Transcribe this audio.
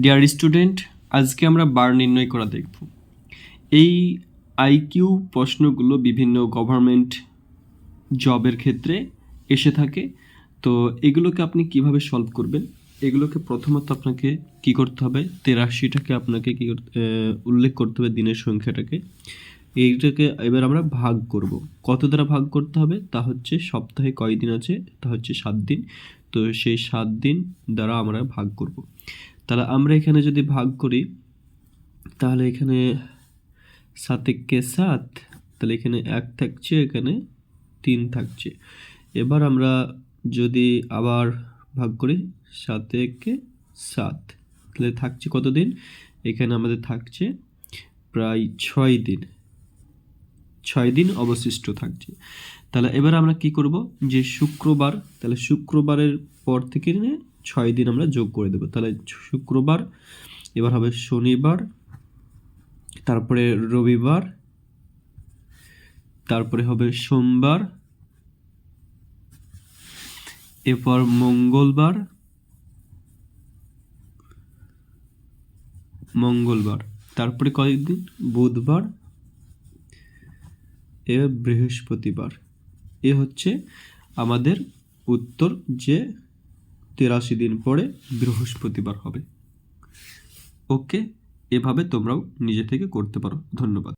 Dear student, আজকে আমরা বার নির্ণয় করা দেখব। এই আইকিউ প্রশ্নগুলো বিভিন্ন গভর্নমেন্ট জবের ক্ষেত্রে এসে থাকে। তো এগুলোকে আপনি কিভাবে সলভ করবেন, এগুলোকে প্রথমত আপনাকে কি করতে হবে, 83টাকে আপনাকে কি উল্লেখ করতে হবে, দিনের সংখ্যাটাকে। এইটাকে এবার আমরা ভাগ করব। কত দ্বারা ভাগ করতে হবে, তা হচ্ছে সপ্তাহে কয় দিন আছে, তা হচ্ছে 7 দিন। তো সেই 7 দিন দ্বারা আমরা ভাগ করব। তাহলে আমরা এখানে যদি ভাগ করি, তাহলে এখানে 7 একে 7, তাহলে এখানে 1 থাকছে, এখানে 3 থাকছে। এবার আমরা যদি আবার ভাগ করি 7 একে 7, তাহলে থাকছে কত দিন, এখানে আমাদের থাকছে প্রায় 6 দিন। 6 দিন অবশিষ্ট থাকছে। তাহলে এবার আমরা কি করব, যে শুক্রবার, তাহলে শুক্রবারের পর থেকে 6 দিন আমরা যোগ করে দেব। তাহলে শুক্রবার, এবার হবে শনিবার, তারপরে রবিবার, তারপরে হবে সোমবার, এরপর মঙ্গলবার, তারপরে কয়েকদিন বুধবার, এবার বৃহস্পতিবার। এ হচ্ছে আমাদের উত্তর, যে 83 দিন পরে বৃহস্পতিবার হবে। ওকে, এভাবে তোমরাও নিজে থেকে করতে পারো। ধন্যবাদ।